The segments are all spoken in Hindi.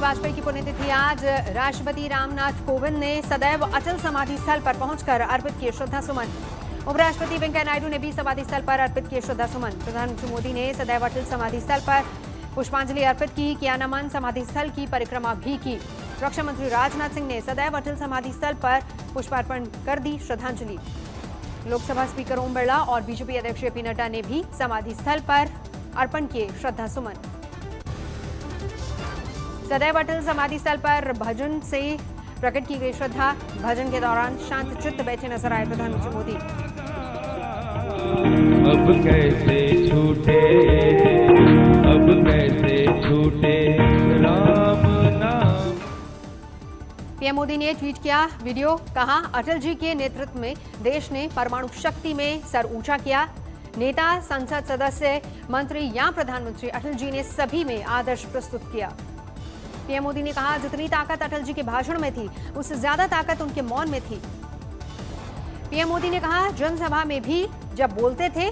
वाजपेयी की पुण्यतिथि आज। राष्ट्रपति रामनाथ कोविंद ने सदैव अटल समाधि स्थल पर पहुंचकर अर्पित किए श्रद्धा सुमन। उपराष्ट्रपति वेंकैया नायडू ने भी समाधि स्थल पर अर्पित किए श्रद्धा सुमन। प्रधानमंत्री मोदी ने सदैव अटल समाधि स्थल पर पुष्पांजलि अर्पित की, किया नमन, समाधि स्थल की परिक्रमा भी की। रक्षा मंत्री राजनाथ सिंह ने सदैव अटल समाधि स्थल पर पुष्पार्पण कर दी श्रद्धांजलि। लोकसभा स्पीकर ओम बिरला और बीजेपी अध्यक्ष जेपी नड्डा ने भी समाधि स्थल पर अर्पण किए श्रद्धा सुमन। सदैव अटल समाधि स्थल पर भजन से प्रकट की गई श्रद्धा। भजन के दौरान शांत चित्त बैठे नजर आए प्रधानमंत्री मोदी। अब कैसे छूटे, अब कैसे छूटे राम नाम। पीएम मोदी ने ट्वीट किया वीडियो, कहा अटल जी के नेतृत्व में देश ने परमाणु शक्ति में सर ऊंचा किया। नेता, संसद सदस्य, मंत्री या प्रधानमंत्री, अटल जी ने सभी में आदर्श प्रस्तुत किया। पीएम मोदी ने कहा जितनी ताकत अटल जी के भाषण में थी उससे ज्यादा ताकत उनके मौन में थी। पीएम मोदी ने कहा जनसभा में भी जब बोलते थे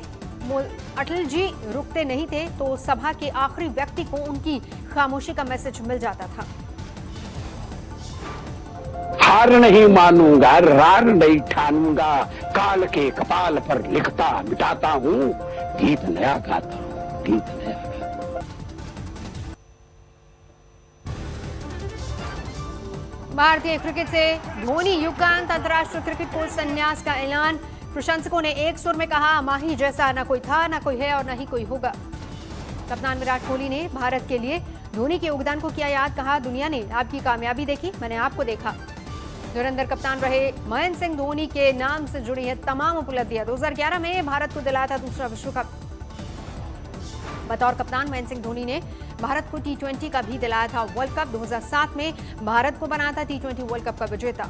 अटल जी रुकते नहीं थे तो सभा के आखिरी व्यक्ति को उनकी खामोशी का मैसेज मिल जाता था। हार नहीं मानूंगा, रार नहीं ठानूंगा, काल के कपाल पर लिखता मिटाता हूँ, गीत नया गाता हूँ, गीत नया। भारतीय क्रिकेट से धोनी युगांत अंतर्राष्ट्रीय क्रिकेट को संन्यास का ऐलान। प्रशंसकों ने एक सुर में कहा माही जैसा न कोई था, न कोई है और न ही कोई होगा। कप्तान विराट कोहली ने भारत के लिए धोनी के योगदान को किया याद, कहा दुनिया ने आपकी कामयाबी देखी, मैंने आपको देखा। धुरंधर कप्तान रहे महेंद्र सिंह धोनी के नाम से जुड़ी है तमाम उपलब्धियां। 2011 में भारत को दिलाया था दूसरा विश्व कप। बतौर कप्तान महेंद्र सिंह धोनी ने भारत को T20 का भी दिलाया था वर्ल्ड कप। 2007 में भारत को बनाया था T20 वर्ल्ड कप का विजेता।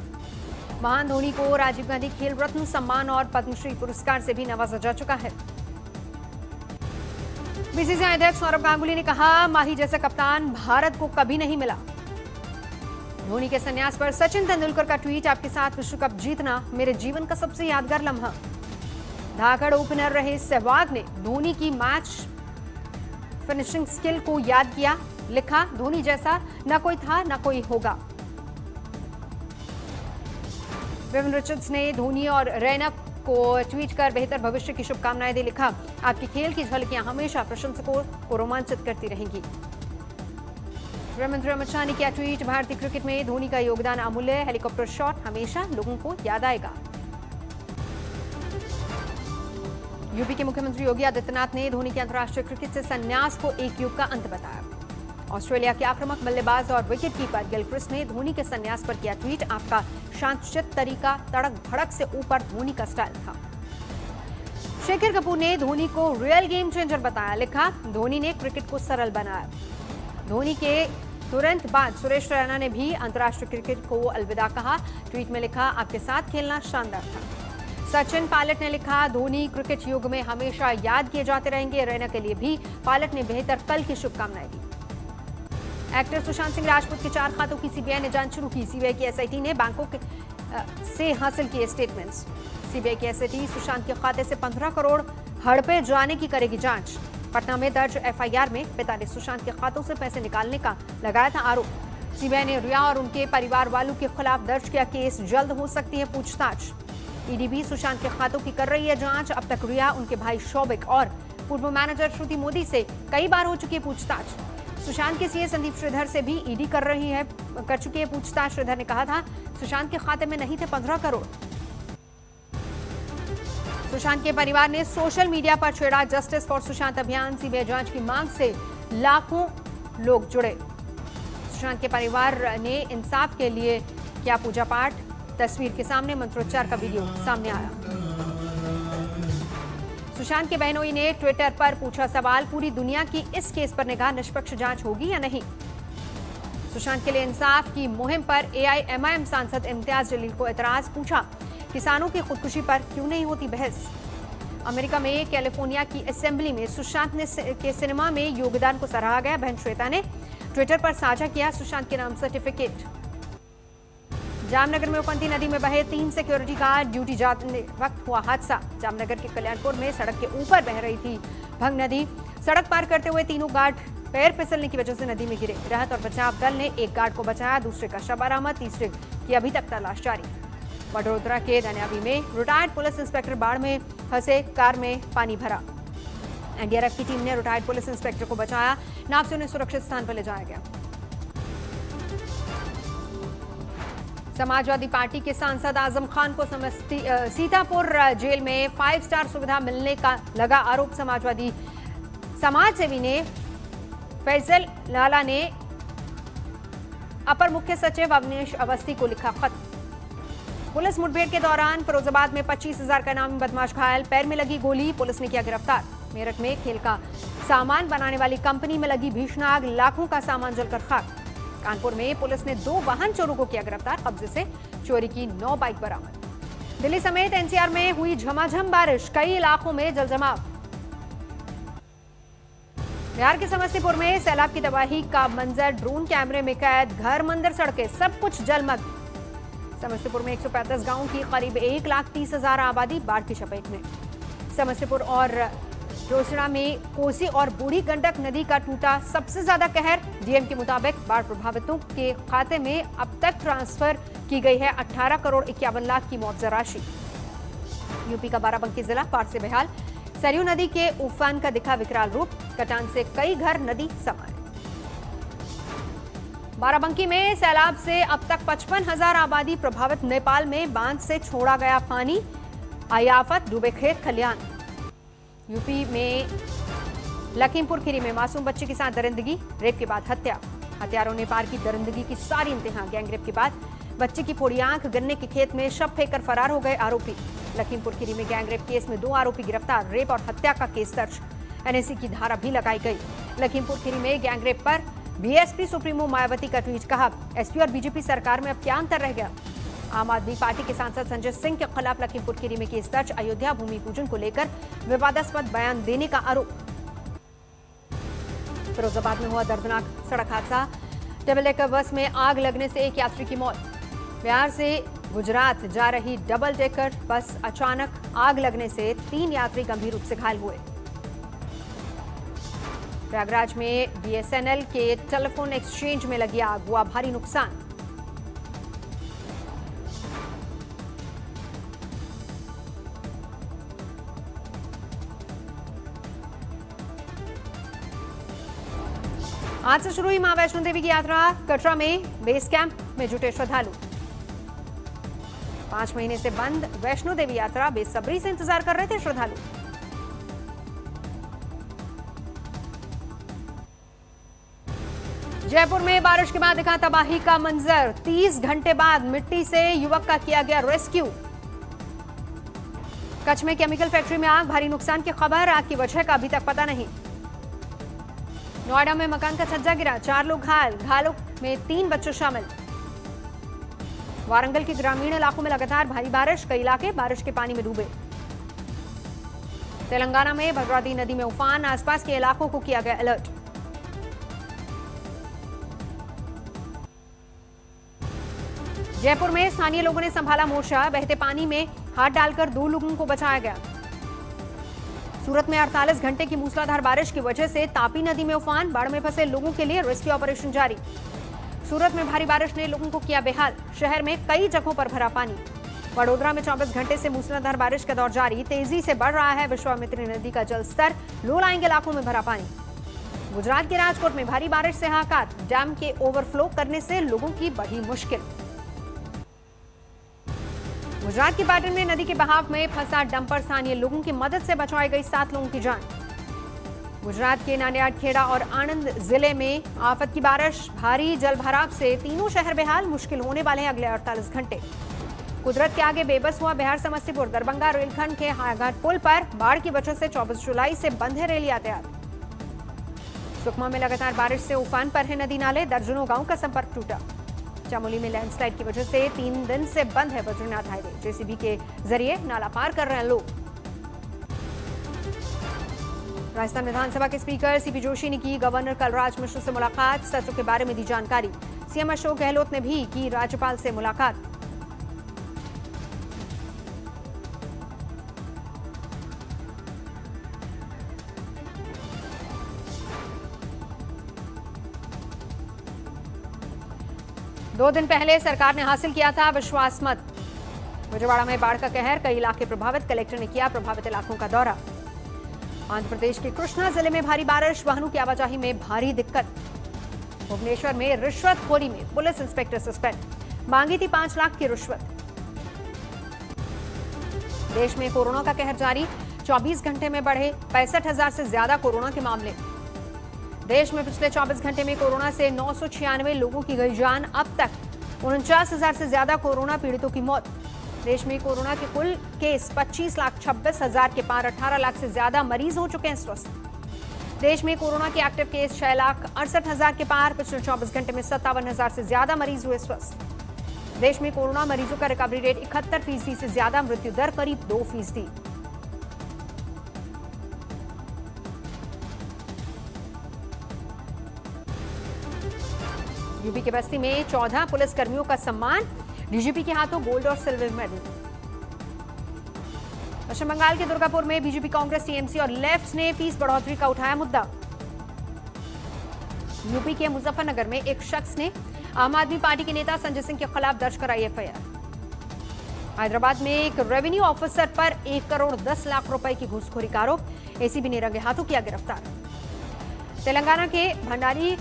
महान धोनी को राजीव गांधी खेल रत्न सम्मान और पद्मश्री पुरस्कार से भी नवाजा जा चुका है। बीसीसीआई अध्यक्ष सौरव गांगुली ने कहा माही जैसा कप्तान भारत को कभी नहीं मिला। धोनी के संन्यास पर सचिन तेंदुलकर का ट्वीट, आपके साथ विश्व कप जीतना मेरे जीवन का सबसे यादगार लम्हा। धाकड़ ओपनर रहे सहवाग ने धोनी की मैच फिनिशिंग स्किल को याद किया, लिखा धोनी जैसा न कोई था न कोई होगा। विविन रिचर्ड्स ने धोनी और रैना को ट्वीट कर बेहतर भविष्य की शुभकामनाएं दी, लिखा आपके खेल की झलकियां हमेशा प्रशंसकों को रोमांचित करती रहेंगी। गृह मंत्री अमित शाह ने किया ट्वीट, भारतीय क्रिकेट में धोनी का योगदान अमूल्य, हेलीकॉप्टर शॉट हमेशा लोगों को याद आएगा। यूपी के मुख्यमंत्री योगी आदित्यनाथ ने धोनी के अंतर्राष्ट्रीय क्रिकेट से संन्यास को एक युग का अंत बताया। ऑस्ट्रेलिया के आक्रामक बल्लेबाज और विकेटकीपर गिलक्रिस्ट ने धोनी के संन्यास पर किया ट्वीट, आपका शांतचित्त तरीका तड़क भड़क से ऊपर धोनी का स्टाइल था। शेखर कपूर ने धोनी को रियल गेम चेंजर बताया, लिखा धोनी ने क्रिकेट को सरल बनाया। धोनी के तुरंत बाद सुरेश रैना ने भी अंतर्राष्ट्रीय क्रिकेट को अलविदा कहा। ट्वीट में लिखा आपके साथ खेलना शानदार था। सचिन पायलट ने लिखा धोनी क्रिकेट युग में हमेशा याद किए जाते रहेंगे। रैना के लिए भी पायलट ने बेहतर कल की शुभकामनाएं दी। एक्टर सुशांत सिंह राजपूत के 4 खातों की सीबीआई ने जांच शुरू की। सीबीआई की एसआईटी ने बैंकों से हासिल किए स्टेटमेंट्स। सीबीआई की एसआईटी सुशांत के खाते से 15 करोड़ हड़पे जाने की करेगी जांच। पटना में दर्ज एफआईआर में पिता ने सुशांत के खातों से पैसे निकालने का लगाया था आरोप। सीबीआई ने रिया और उनके परिवार वालों के खिलाफ दर्ज किया केस, जल्द हो सकती है पूछताछ। ईडी भी सुशांत के खातों की कर रही है जांच। अब तक रिया, उनके भाई शौविक और पूर्व मैनेजर श्रुति मोदी से कई बार हो चुकी है पूछताछ। सुशांत के सीए संदीप श्रीधर से भी ईडी कर चुकी है पूछताछ। श्रीधर ने कहा था सुशांत के खाते में नहीं थे 15 करोड़। सुशांत के परिवार ने सोशल मीडिया पर छेड़ा जस्टिस फॉर सुशांत अभियान। सीबीआई जांच की मांग से लाखों लोग जुड़े। सुशांत के परिवार ने इंसाफ के लिए किया पूजा पाठ। तस्वीर के सामने मंत्रोच्चार का वीडियो सामने आया। सुशांत के बहनोई ने ट्विटर पर पूछा सवाल, पूरी दुनिया की इस केस पर निगाह, निष्पक्ष जांच होगी या नहीं। सुशांत के लिए इंसाफ की मुहिम पर एआईएमआईएम सांसद इम्तियाज जलील को एतराज, पूछा किसानों की खुदकुशी पर क्यों नहीं होती बहस। अमेरिका में कैलिफोर्निया की असेंबली में सुशांत के सिनेमा में योगदान को सराहा गया। बहन श्वेता ने ट्विटर पर साझा किया सुशांत के नाम सर्टिफिकेट। जामनगर में उफनती नदी में बहे 3 सिक्योरिटी गार्ड, ड्यूटी जाते वक्त हुआ हादसा। जामनगर के कल्याणपुर में सड़क के ऊपर बह रही थी भंग नदी। सड़क पार करते हुए तीनों गार्ड पैर फिसलने की वजह से नदी में गिरे। राहत और बचाव दल ने एक गार्ड को बचाया, दूसरे का शव बरामद, तीसरे की अभी तक तलाश जारी। वडोदरा के दनियावी में रिटायर्ड पुलिस इंस्पेक्टर बाढ़ में फंसे, कार में पानी भरा। एनडीआरएफ की टीम ने रिटायर्ड पुलिस इंस्पेक्टर को बचाया, नाव से उन्हें सुरक्षित स्थान पर ले जाया गया। समाजवादी पार्टी के सांसद आजम खान को सीतापुर जेल में 5 स्टार सुविधा मिलने का लगा आरोप। समाजवादी समाज सेवी ने फैजल लाला ने अपर मुख्य सचिव अवनीश अवस्थी को लिखा खत। पुलिस मुठभेड़ के दौरान फिरोजाबाद में 25,000 का इनामी बदमाश घायल, पैर में लगी गोली, पुलिस ने किया गिरफ्तार। मेरठ में खेल का सामान बनाने वाली कंपनी में लगी भीषण आग, लाखों का सामान जलकर खाक। कानपुर में पुलिस ने 2 वाहन चोरों को किया गिरफ्तार, कब्जे से चोरी की 9 बाइक बरामद। दिल्ली समेत एनसीआर में हुई झमाझम बारिश, कई इलाकों में जलजमाव। बिहार के समस्तीपुर में सैलाब की तबाही का मंजर ड्रोन कैमरे में कैद, घर, मंदिर, सड़कें सब कुछ जलमग्न। समस्तीपुर में 135 गांवों की करीब 1,30,000 आबादी बाढ़ की चपेट में। समस्तीपुर और रोसड़ा में कोसी और बूढ़ी गंडक नदी का टूटा सबसे ज्यादा कहर। डीएम के मुताबिक बाढ़ प्रभावितों के खाते में अब तक ट्रांसफर की गई है 18 करोड़ 51 लाख की मुआवजा राशि। यूपी का बाराबंकी जिला बाढ़ से बेहाल, सरयू नदी के उफान का दिखा विकराल रूप, कटान से कई घर नदी समाये। बाराबंकी में सैलाब से अब तक 55,000 आबादी प्रभावित। नेपाल में बांध से छोड़ा गया पानी, आई आफत, डूबे खेत खलिहान। यूपी में लखीमपुर खीरी में मासूम बच्चे के साथ दरिंदगी, रेप के बाद हत्या। हत्यारों ने पार की दरिंदगी की सारी इंतहा। गैंगरेप के बाद बच्चे की फोड़ी आंख, गन्ने के खेत में शव फेंककर फरार हो गए आरोपी। लखीमपुर खीरी में गैंगरेप केस में 2 आरोपी गिरफ्तार, रेप और हत्या का केस दर्ज, एनएसी की धारा भी लगाई गई। लखीमपुर खीरी में गैंगरेप पर बीएसपी सुप्रीमो मायावती का ट्वीट, कहा एसपी और बीजेपी सरकार में अब क्या अंतर रह गया। आम आदमी पार्टी के सांसद संजय सिंह के खिलाफ लखीमपुर खीरी में केस दर्ज, अयोध्या भूमि पूजन को लेकर विवादास्पद बयान देने का आरोप। फिरोजाबाद में हुआ दर्दनाक सड़क हादसा, डबल डेकर बस में आग लगने से एक यात्री की मौत। बिहार से गुजरात जा रही डबल डेकर बस अचानक आग लगने से 3 यात्री गंभीर रूप से घायल हुए। प्रयागराज में बीएसएनएल के टेलीफोन एक्सचेंज में लगी आग, हुआ भारी नुकसान। आज से शुरू हुई मां वैष्णो देवी की यात्रा। कटरा में बेस कैंप में जुटे श्रद्धालु। 5 महीने से बंद वैष्णो देवी यात्रा, बेसब्री से इंतजार कर रहे थे श्रद्धालु। जयपुर में बारिश के बाद दिखा तबाही का मंजर, 30 घंटे बाद मिट्टी से युवक का किया गया रेस्क्यू। कच्छ में केमिकल फैक्ट्री में आग, भारी नुकसान की खबर, आग की वजह का अभी तक पता नहीं। नोएडा में मकान का छज्जा गिरा, 4 लोग घायल, घायलों में 3 बच्चे शामिल। वारंगल के ग्रामीण इलाकों में लगातार भारी बारिश, कई इलाके बारिश के पानी में डूबे। तेलंगाना में भद्रावती नदी में उफान, आसपास के इलाकों को किया गया अलर्ट। जयपुर में स्थानीय लोगों ने संभाला मोर्चा, बहते पानी में हाथ डालकर 2 लोगों को बचाया गया। सूरत में 48 घंटे की मूसलाधार बारिश की वजह से तापी नदी में उफान, बाढ़ में फंसे लोगों के लिए रेस्क्यू ऑपरेशन जारी। सूरत में भारी बारिश ने लोगों को किया बेहाल, शहर में कई जगहों पर भरा पानी। वडोदरा में 24 घंटे से मूसलाधार बारिश का दौर जारी, तेजी से बढ़ रहा है विश्वामित्री नदी का जलस्तर, लो लाइन इलाकों में भरा पानी। गुजरात के राजकोट में भारी बारिश से हाहाकार, डैम के ओवरफ्लो करने से लोगों की बढ़ी मुश्किल। गुजरात के पाटन में नदी के बहाव में फंसा डंपर, स्थानीय लोगों की मदद से बचाई गई 7 लोगों की जान। गुजरात के नांदेड़, खेड़ा और आणंद जिले में आफत की बारिश, भारी जलभराव से तीनों शहर बेहाल, मुश्किल होने वाले हैं अगले 48 घंटे। कुदरत के आगे बेबस हुआ बिहार समस्तीपुर दरभंगा रेलखंड के हायाघाट पुल पर, बाढ़ की वजह से 24 जुलाई से बंद है रेल यातायात। सुकमा में लगातार बारिश से उफान पर है नदी नाले, दर्जनों गांव का संपर्क टूटा। चमोली में लैंडस्लाइड की वजह से 3 दिन से बंद है बद्रीनाथ हाईवे, जेसीबी के जरिए नाला पार कर रहे हैं लोग। राजस्थान विधानसभा के स्पीकर सीपी जोशी ने की गवर्नर कलराज मिश्र से मुलाकात, सत्र के बारे में दी जानकारी। सीएम अशोक गहलोत ने भी की राज्यपाल से मुलाकात। 2 दिन पहले सरकार ने हासिल किया था विश्वास मत। विजयवाड़ा में बाढ़ का कहर, कई इलाके प्रभावित, कलेक्टर ने किया प्रभावित इलाकों का दौरा। आंध्र प्रदेश के कृष्णा जिले में भारी बारिश, वाहनों की आवाजाही में भारी दिक्कत। भुवनेश्वर में रिश्वतखोरी में पुलिस इंस्पेक्टर सस्पेंड, मांगी थी 5 लाख की रिश्वत। देश में कोरोना का कहर जारी, 24 घंटे में बढ़े 65,000 से ज्यादा कोरोना के मामले। देश में पिछले 24 घंटे में कोरोना से 996 लोगों की गई जान। अब तक 49,000 से ज्यादा कोरोना पीड़ितों की मौत। देश में कोरोना के कुल केस 25,26,000 के पार, 18 लाख से ज्यादा मरीज हो चुके हैं स्वस्थ। देश में कोरोना के एक्टिव केस 6,68,000 के पार, पिछले 24 घंटे में 57,000 से ज्यादा मरीज हुए स्वस्थ। देश में कोरोना मरीजों का रिकवरी रेट 71% से ज्यादा, मृत्यु दर करीब 2%। यूपी के बस्ती में 14 पुलिसकर्मियों का सम्मान, डीजीपी के हाथों गोल्ड और सिल्वर मेडल। पश्चिम बंगाल के दुर्गापुर में बीजेपी, कांग्रेस, टीएमसी और लेफ्ट ने फीस बढ़ोतरी का उठाया मुद्दा। यूपी के मुजफ्फरनगर में एक शख्स ने आम आदमी पार्टी के नेता संजय सिंह के खिलाफ दर्ज कराई एफआईआर। हैदराबाद में एक रेवेन्यू ऑफिसर पर 1 करोड़ 10 लाख रुपए की घूसखोरी का आरोप, एसीबी ने रंगे हाथों किया गिरफ्तार। तेलंगाना के भंडारी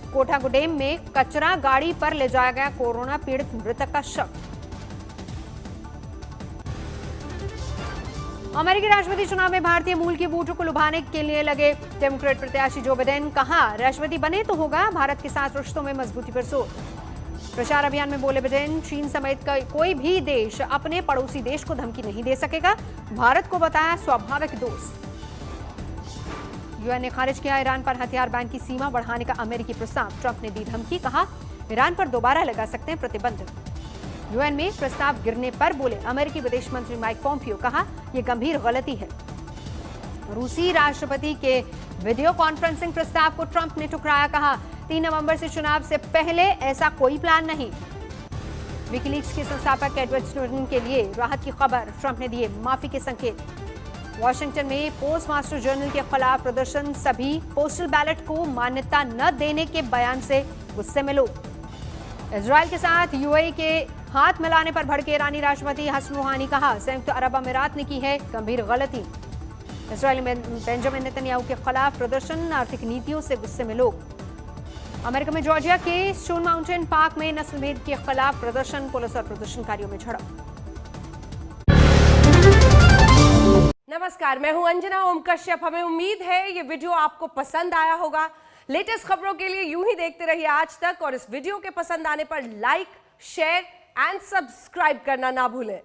कोठागुडेम में कचरा गाड़ी पर ले जाया गया कोरोना पीड़ित मृतक का शव। अमेरिकी राष्ट्रपति चुनाव में भारतीय मूल के वोटरों को लुभाने के लिए लगे डेमोक्रेट प्रत्याशी जो बिडेन, कहा राष्ट्रपति बने तो होगा भारत के साथ रिश्तों में मजबूती पर जोर। प्रचार अभियान में बोले बिडेन, चीन समेत कोई भी देश अपने पड़ोसी देश को धमकी नहीं दे सकेगा, भारत को बताया स्वाभाविक दोस्त। यूएन ने खारिज किया ईरान पर हथियार बैन की सीमा बढ़ाने का अमेरिकी प्रस्ताव, ट्रंप ने दी धमकी, कहा ईरान पर दोबारा लगा सकते हैं प्रतिबंध। यूएन में प्रस्ताव गिरने पर बोले अमेरिकी विदेश मंत्री माइक पॉम्पियो, कहा यह गंभीर गलती है। रूसी राष्ट्रपति के वीडियो कॉन्फ्रेंसिंग प्रस्ताव को ट्रंप ने ठुकराया, कहा 3 नवंबर से चुनाव से पहले ऐसा कोई प्लान नहीं। विकीलीक्स के संस्थापक एडवर्ड स्नोडेन के लिए राहत की खबर, ट्रंप ने दिए माफी के संकेत। वॉशिंगटन में पोस्ट मास्टर जर्नल के खिलाफ प्रदर्शन, सभी पोस्टल बैलेट को मान्यता न देने के बयान से गुस्से में लोग। इजराइल के साथ यूएई के हाथ मिलाने पर भड़के ईरानी राष्ट्रपति हसन रूहानी, कहा संयुक्त अरब अमीरात ने की है गंभीर गलती। इजराइल में बेंजामिन नेतन्याहू के खिलाफ प्रदर्शन, आर्थिक नीतियों से गुस्से में लोग। अमेरिका में जॉर्जिया के स्टोन माउंटेन पार्क में नस्लभेद के खिलाफ प्रदर्शन, पुलिस और प्रदर्शनकारियों में झड़प। नमस्कार, मैं हूं अंजना ओम कश्यप। हमें उम्मीद है ये वीडियो आपको पसंद आया होगा। लेटेस्ट खबरों के लिए यूं ही देखते रहिए आज तक, और इस वीडियो के पसंद आने पर लाइक, शेयर एंड सब्सक्राइब करना ना भूलें।